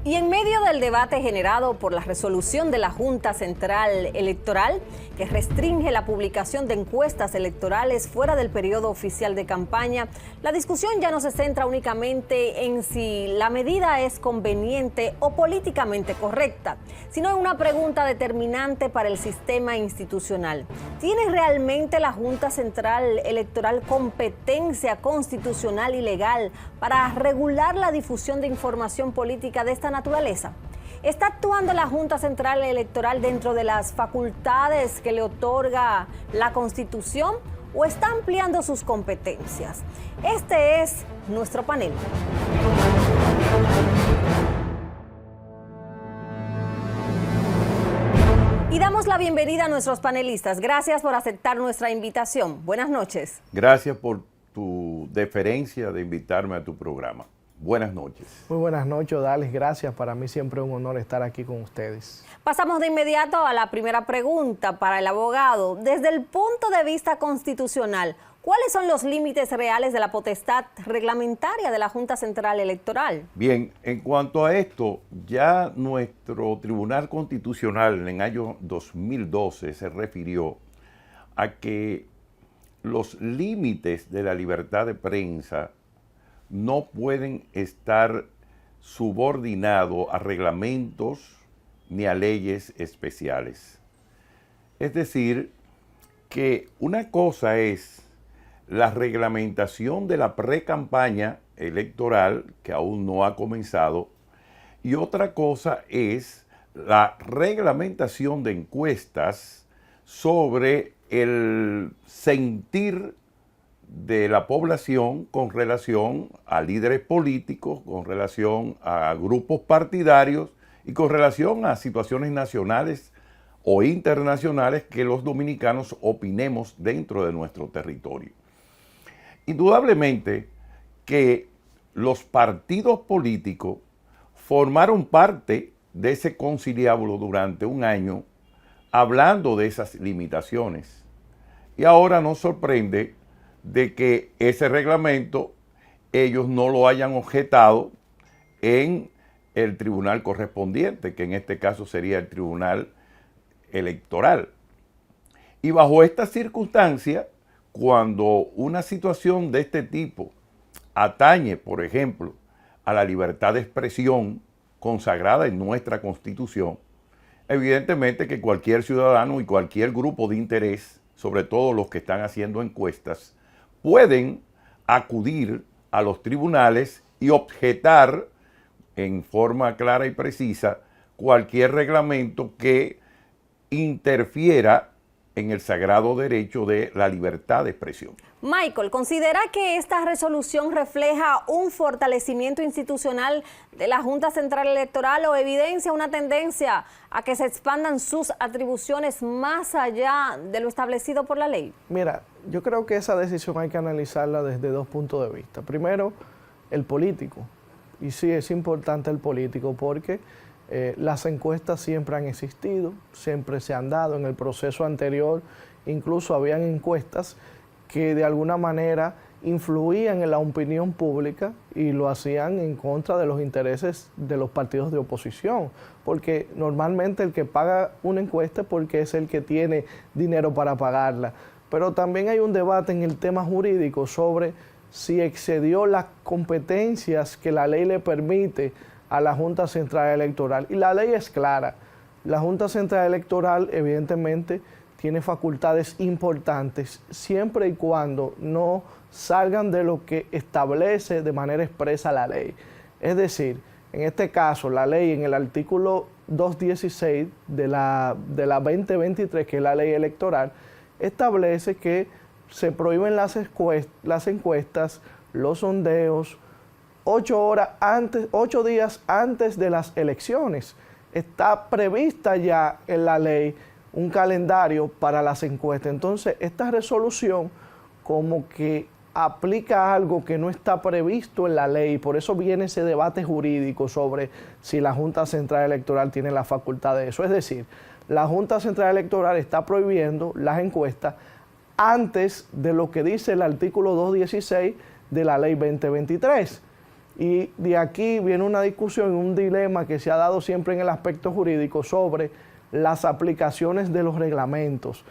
Y en medio del debate generado por la resolución de la Junta Central Electoral, que restringe la publicación de encuestas electorales fuera del periodo oficial de campaña, la discusión ya no se centra únicamente en si la medida es conveniente o políticamente correcta, sino en una pregunta determinante para el sistema institucional. ¿Tiene realmente la Junta Central Electoral competencia constitucional y legal para regular la difusión de información política de esta naturaleza? ¿Está actuando la Junta Central Electoral dentro de las facultades que le otorga la Constitución o está ampliando sus competencias? Este es nuestro panel. Y damos la bienvenida a nuestros panelistas. Gracias por aceptar nuestra invitación. Buenas noches. Gracias por tu deferencia de invitarme a tu programa. Buenas noches. Muy buenas noches, Odalis. Gracias. Para mí siempre es un honor estar aquí con ustedes. Pasamos de inmediato a la primera pregunta para el abogado. Desde el punto de vista constitucional, ¿cuáles son los límites reales de la potestad reglamentaria de la Junta Central Electoral? Bien, en cuanto a esto, ya nuestro Tribunal Constitucional en el año 2012 se refirió a que los límites de la libertad de prensa no pueden estar subordinados a reglamentos ni a leyes especiales. Es decir, que una cosa es la reglamentación de la pre-campaña electoral, que aún no ha comenzado, y otra cosa es la reglamentación de encuestas sobre el sentir de la población con relación a líderes políticos, con relación a grupos partidarios y con relación a situaciones nacionales o internacionales que los dominicanos opinemos dentro de nuestro territorio. Indudablemente que los partidos políticos formaron parte de ese conciliábulo durante un año hablando de esas limitaciones. Y ahora nos sorprende de que ese reglamento ellos no lo hayan objetado en el tribunal correspondiente, que en este caso sería el Tribunal Electoral. Y bajo esta circunstancia, cuando una situación de este tipo atañe, por ejemplo, a la libertad de expresión consagrada en nuestra Constitución, evidentemente que cualquier ciudadano y cualquier grupo de interés, sobre todo los que están haciendo encuestas, pueden acudir a los tribunales y objetar en forma clara y precisa cualquier reglamento que interfiera en el sagrado derecho de la libertad de expresión. Michael, ¿considera que esta resolución refleja un fortalecimiento institucional de la Junta Central Electoral o evidencia una tendencia a que se expandan sus atribuciones más allá de lo establecido por la ley? Mira, yo creo que esa decisión hay que analizarla desde dos puntos de vista. Primero, el político. Y sí, es importante el político porque las encuestas siempre han existido, siempre se han dado. En el proceso anterior incluso habían encuestas que de alguna manera influían en la opinión pública y lo hacían en contra de los intereses de los partidos de oposición, porque normalmente el que paga una encuesta es porque es el que tiene dinero para pagarla. Pero también hay un debate en el tema jurídico sobre si excedió las competencias que la ley le permite a la Junta Central Electoral. Y la ley es clara. La Junta Central Electoral evidentemente tiene facultades importantes siempre y cuando no salgan de lo que establece de manera expresa la ley. Es decir, en este caso, la ley en el artículo 216 de la 2023, que es la ley electoral, establece que se prohíben las encuestas, los sondeos, 8 días antes de las elecciones. Está prevista ya en la ley un calendario para las encuestas. Entonces, esta resolución como que aplica algo que no está previsto en la ley, por eso viene ese debate jurídico sobre si la Junta Central Electoral tiene la facultad de eso. Es decir, la Junta Central Electoral está prohibiendo las encuestas antes de lo que dice el artículo 216 de la ley 2023. Y de aquí viene una discusión, un dilema que se ha dado siempre en el aspecto jurídico sobre las aplicaciones de los reglamentos,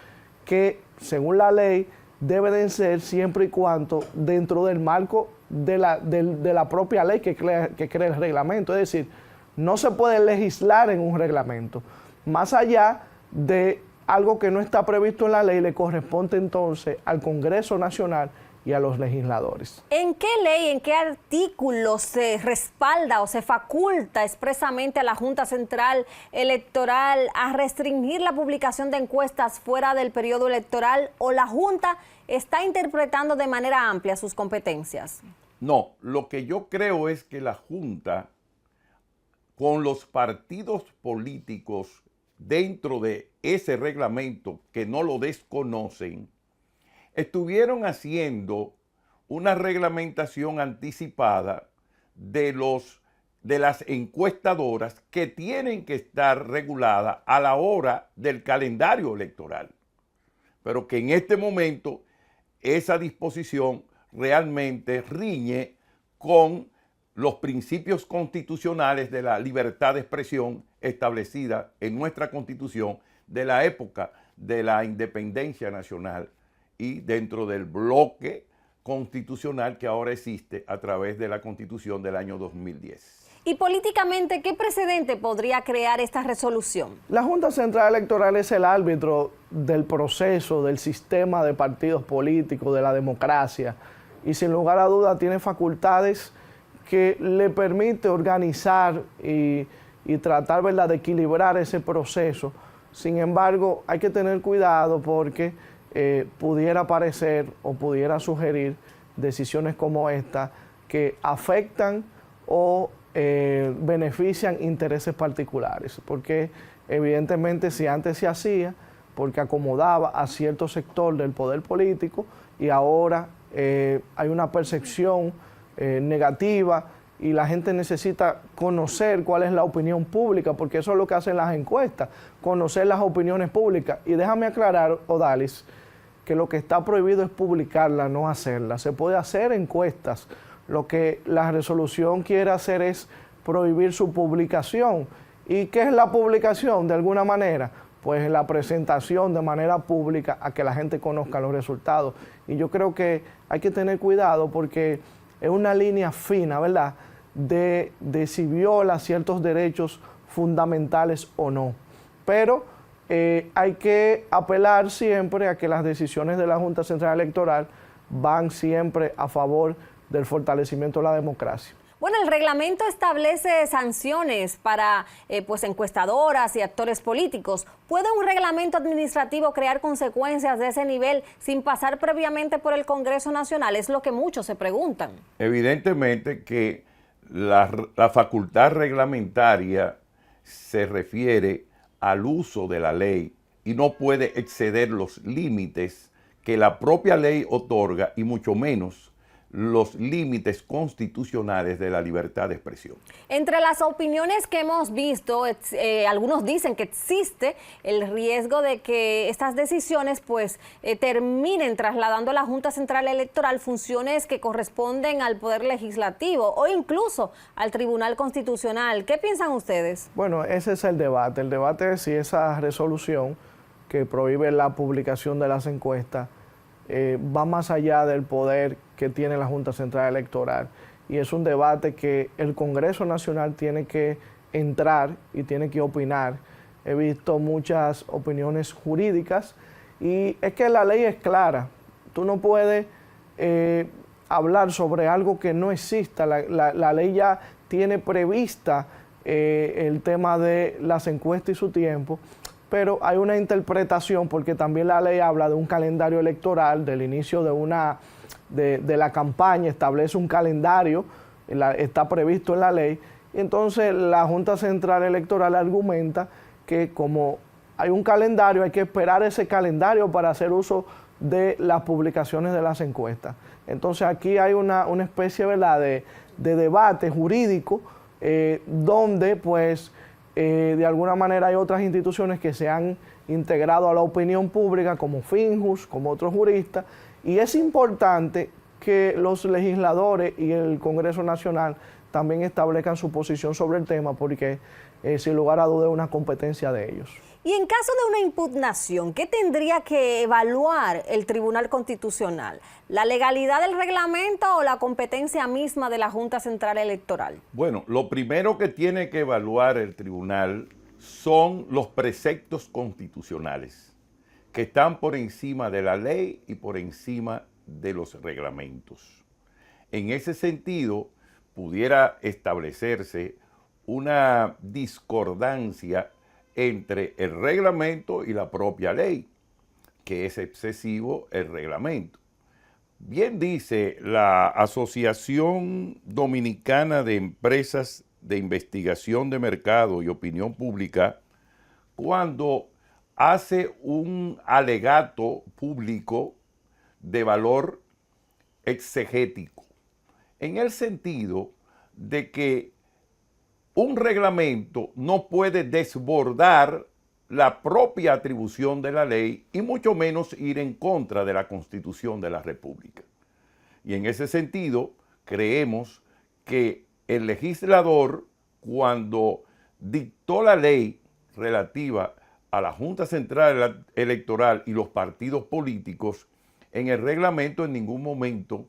que según la ley deben ser siempre y cuando dentro del marco de la propia ley que crea el reglamento. Es decir, no se puede legislar en un reglamento. Más allá de algo que no está previsto en la ley, le corresponde entonces al Congreso Nacional y a los legisladores. ¿En qué ley, en qué artículo se respalda o se faculta expresamente a la Junta Central Electoral a restringir la publicación de encuestas fuera del periodo electoral, o la Junta está interpretando de manera amplia sus competencias? No, lo que yo creo es que la Junta, con los partidos políticos dentro de ese reglamento que no lo desconocen, estuvieron haciendo una reglamentación anticipada de las encuestadoras que tienen que estar reguladas a la hora del calendario electoral. Pero que en este momento esa disposición realmente riñe con los principios constitucionales de la libertad de expresión establecida en nuestra Constitución de la época de la independencia nacional y dentro del bloque constitucional que ahora existe a través de la Constitución del año 2010. Y políticamente, ¿qué precedente podría crear esta resolución? La Junta Central Electoral es el árbitro del proceso, del sistema de partidos políticos, de la democracia, y sin lugar a duda tiene facultades que le permite organizar y tratar, ¿verdad?, de equilibrar ese proceso. Sin embargo, hay que tener cuidado porque pudiera parecer o pudiera sugerir decisiones como esta que afectan o benefician intereses particulares, porque evidentemente si antes se hacía porque acomodaba a cierto sector del poder político y ahora hay una percepción negativa y la gente necesita conocer cuál es la opinión pública, porque eso es lo que hacen las encuestas, conocer las opiniones públicas. Y déjame aclarar, Odalis, que lo que está prohibido es publicarla, no hacerla. Se puede hacer encuestas. Lo que la resolución quiere hacer es prohibir su publicación. ¿Y qué es la publicación? De alguna manera, pues la presentación de manera pública a que la gente conozca los resultados. Y yo creo que hay que tener cuidado porque es una línea fina, ¿verdad?, de si viola ciertos derechos fundamentales o no. Pero hay que apelar siempre a que las decisiones de la Junta Central Electoral van siempre a favor del fortalecimiento de la democracia. Bueno, el reglamento establece sanciones para pues encuestadoras y actores políticos. ¿Puede un reglamento administrativo crear consecuencias de ese nivel sin pasar previamente por el Congreso Nacional? Es lo que muchos se preguntan. Evidentemente que la facultad reglamentaria se refiere al uso de la ley y no puede exceder los límites que la propia ley otorga y mucho menos los límites constitucionales de la libertad de expresión. Entre las opiniones que hemos visto, algunos dicen que existe el riesgo de que estas decisiones pues terminen trasladando a la Junta Central Electoral funciones que corresponden al Poder Legislativo o incluso al Tribunal Constitucional. ¿Qué piensan ustedes? Bueno, ese es el debate. El debate es si esa resolución que prohíbe la publicación de las encuestas va más allá del poder que tiene la Junta Central Electoral. Y es un debate que el Congreso Nacional tiene que entrar y tiene que opinar. He visto muchas opiniones jurídicas y es que la ley es clara. Tú no puedes hablar sobre algo que no exista. La ley ya tiene prevista el tema de las encuestas y su tiempo. Pero hay una interpretación porque también la ley habla de un calendario electoral, del inicio de la campaña, establece un calendario, está previsto en la ley. Y entonces la Junta Central Electoral argumenta que como hay un calendario, hay que esperar ese calendario para hacer uso de las publicaciones de las encuestas. Entonces aquí hay una especie, ¿verdad?, de debate jurídico donde pues de alguna manera hay otras instituciones que se han integrado a la opinión pública como Finjus, como otros juristas, y es importante que los legisladores y el Congreso Nacional también establezcan su posición sobre el tema, porque sin lugar a duda es una competencia de ellos. Y en caso de una impugnación, ¿qué tendría que evaluar el Tribunal Constitucional? ¿La legalidad del reglamento o la competencia misma de la Junta Central Electoral? Bueno, lo primero que tiene que evaluar el tribunal son los preceptos constitucionales, que están por encima de la ley y por encima de los reglamentos. En ese sentido, pudiera establecerse una discordancia entre el reglamento y la propia ley, que es excesivo el reglamento. Bien dice la Asociación Dominicana de Empresas de Investigación de Mercado y Opinión Pública, cuando hace un alegato público de valor exegético, en el sentido de que un reglamento no puede desbordar la propia atribución de la ley y mucho menos ir en contra de la Constitución de la República. Y en ese sentido, creemos que el legislador, cuando dictó la ley relativa a la Junta Central Electoral y los partidos políticos, en el reglamento en ningún momento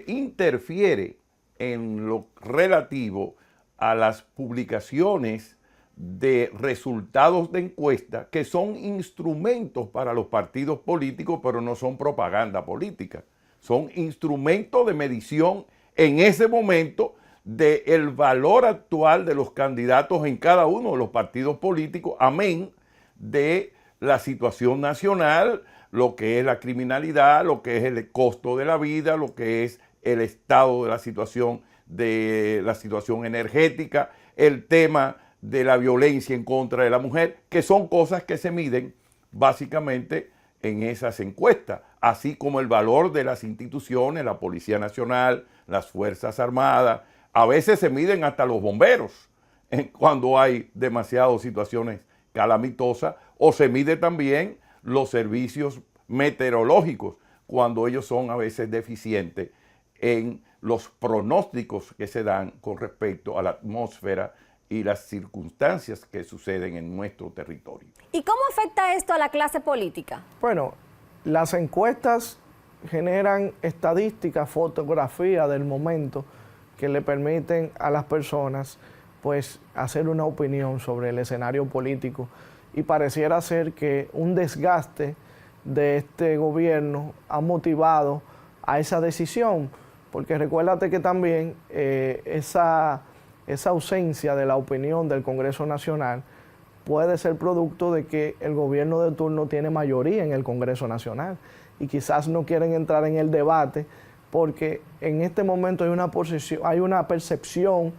interfiere en lo relativo a las publicaciones de resultados de encuesta, que son instrumentos para los partidos políticos, pero no son propaganda política. Son instrumentos de medición en ese momento del valor actual de los candidatos en cada uno de los partidos políticos, amén de la situación nacional, lo que es la criminalidad, lo que es el costo de la vida, lo que es el estado de la situación energética, el tema de la violencia en contra de la mujer, que son cosas que se miden básicamente en esas encuestas, así como el valor de las instituciones, la Policía Nacional, las Fuerzas Armadas. A veces se miden hasta los bomberos cuando hay demasiadas situaciones calamitosas, o se mide también los servicios meteorológicos cuando ellos son a veces deficientes en los pronósticos que se dan con respecto a la atmósfera y las circunstancias que suceden en nuestro territorio. ¿Y cómo afecta esto a la clase política? Bueno, las encuestas generan estadísticas, fotografías del momento que le permiten a las personas pues hacer una opinión sobre el escenario político, y pareciera ser que un desgaste de este gobierno ha motivado a esa decisión, porque recuérdate que también esa ausencia de la opinión del Congreso Nacional puede ser producto de que el gobierno de turno tiene mayoría en el Congreso Nacional y quizás no quieren entrar en el debate porque en este momento hay una percepción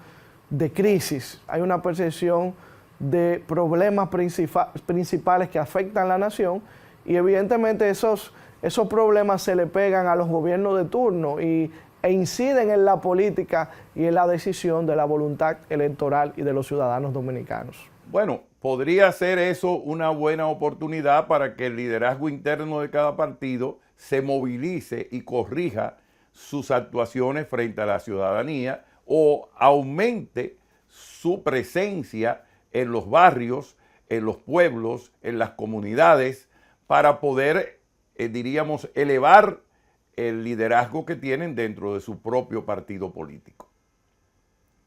de crisis, hay una percepción de problemas principales que afectan a la nación, y evidentemente esos problemas se le pegan a los gobiernos de turno e inciden en la política y en la decisión de la voluntad electoral y de los ciudadanos dominicanos. Bueno, podría ser eso una buena oportunidad para que el liderazgo interno de cada partido se movilice y corrija sus actuaciones frente a la ciudadanía, o aumente su presencia en los barrios, en los pueblos, en las comunidades, para poder, diríamos, elevar el liderazgo que tienen dentro de su propio partido político.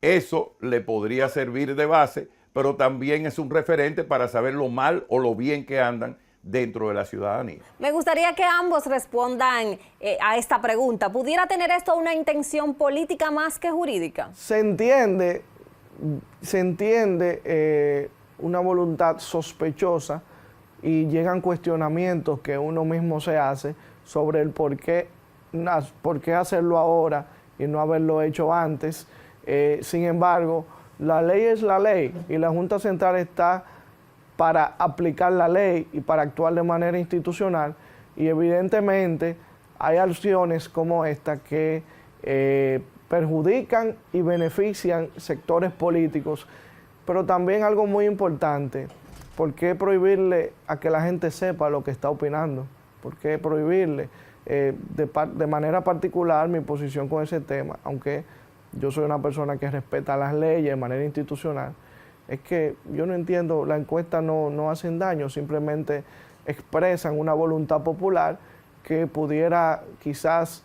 Eso le podría servir de base, pero también es un referente para saber lo mal o lo bien que andan dentro de la ciudadanía. Me gustaría que ambos respondan a esta pregunta. ¿Pudiera tener esto una intención política más que jurídica? Se entiende una voluntad sospechosa y llegan cuestionamientos que uno mismo se hace sobre el por qué hacerlo ahora y no haberlo hecho antes. Sin embargo, la ley es la ley y la Junta Central está para aplicar la ley y para actuar de manera institucional, y evidentemente hay acciones como esta que perjudican y benefician sectores políticos, pero también algo muy importante: ¿por qué prohibirle a que la gente sepa lo que está opinando? ¿Por qué prohibirle de manera particular mi posición con ese tema, aunque yo soy una persona que respeta las leyes de manera institucional, es que yo no entiendo, las encuestas no hacen daño, simplemente expresan una voluntad popular que pudiera quizás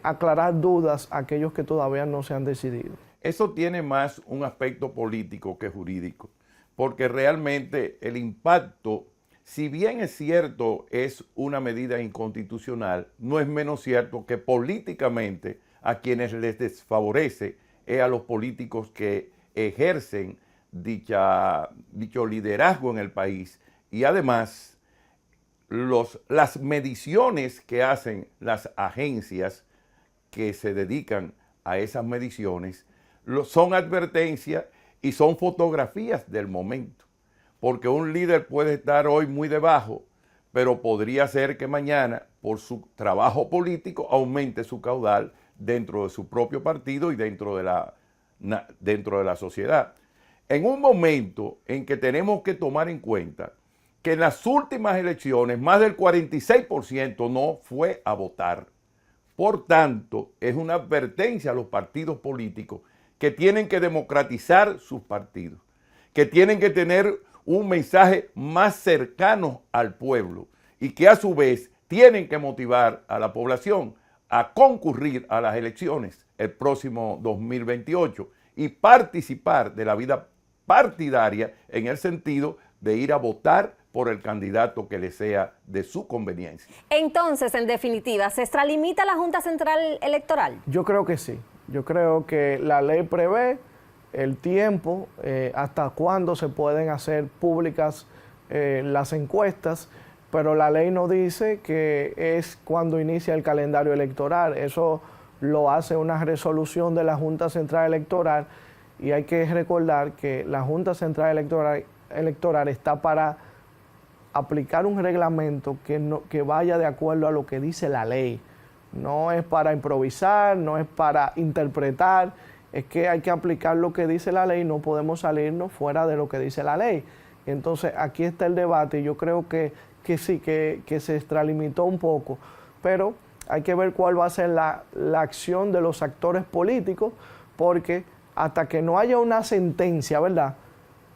aclarar dudas a aquellos que todavía no se han decidido. Eso tiene más un aspecto político que jurídico, porque realmente el impacto, si bien es cierto, es una medida inconstitucional, no es menos cierto que políticamente a quienes les desfavorece es a los políticos que ejercen dicho liderazgo en el país. Y además, las mediciones que hacen las agencias que se dedican a esas mediciones son advertencias y son fotografías del momento. Porque un líder puede estar hoy muy debajo, pero podría ser que mañana, por su trabajo político, aumente su caudal dentro de su propio partido y dentro de la sociedad. En un momento en que tenemos que tomar en cuenta que en las últimas elecciones más del 46% no fue a votar. Por tanto, es una advertencia a los partidos políticos que tienen que democratizar sus partidos, que tienen que tener un mensaje más cercano al pueblo y que a su vez tienen que motivar a la población a concurrir a las elecciones el próximo 2028 y participar de la vida partidaria en el sentido de ir a votar por el candidato que le sea de su conveniencia. Entonces, en definitiva, ¿se extralimita la Junta Central Electoral? Yo creo que sí. Yo creo que la ley prevé el tiempo hasta cuándo se pueden hacer públicas las encuestas, pero la ley no dice que es cuando inicia el calendario electoral. Eso lo hace una resolución de la Junta Central Electoral y hay que recordar que la Junta Central Electoral está para aplicar un reglamento que vaya de acuerdo a lo que dice la ley. No es para improvisar, no es para interpretar, es que hay que aplicar lo que dice la ley, no podemos salirnos fuera de lo que dice la ley. Entonces aquí está el debate y yo creo que sí, que se extralimitó un poco, pero hay que ver cuál va a ser la acción de los actores políticos, porque hasta que no haya una sentencia, ¿verdad?,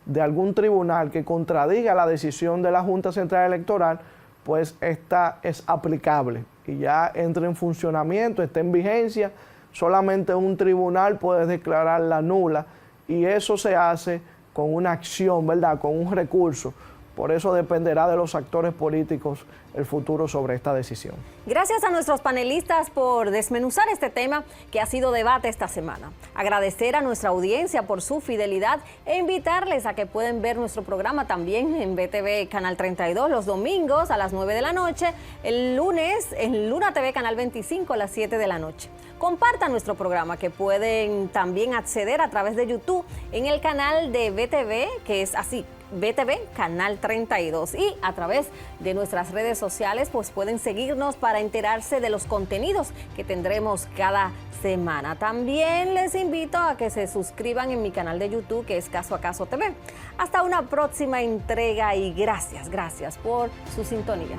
de algún tribunal que contradiga la decisión de la Junta Central Electoral, pues esta es aplicable y ya entra en funcionamiento, está en vigencia. Solamente un tribunal puede declararla nula y eso se hace con una acción, ¿verdad?, con un recurso. Por eso dependerá de los actores políticos el futuro sobre esta decisión. Gracias a nuestros panelistas por desmenuzar este tema que ha sido debate esta semana. Agradecer a nuestra audiencia por su fidelidad e invitarles a que pueden ver nuestro programa también en BTV Canal 32 los domingos a las 9 de la noche, el lunes en Luna TV Canal 25 a las 7 de la noche. Compartan nuestro programa, que pueden también acceder a través de YouTube en el canal de BTV, que es así, BTV Canal 32, y a través de nuestras redes sociales pues pueden seguirnos para enterarse de los contenidos que tendremos cada semana. También les invito a que se suscriban en mi canal de YouTube, que es Caso a Caso TV. Hasta una próxima entrega y gracias por su sintonía.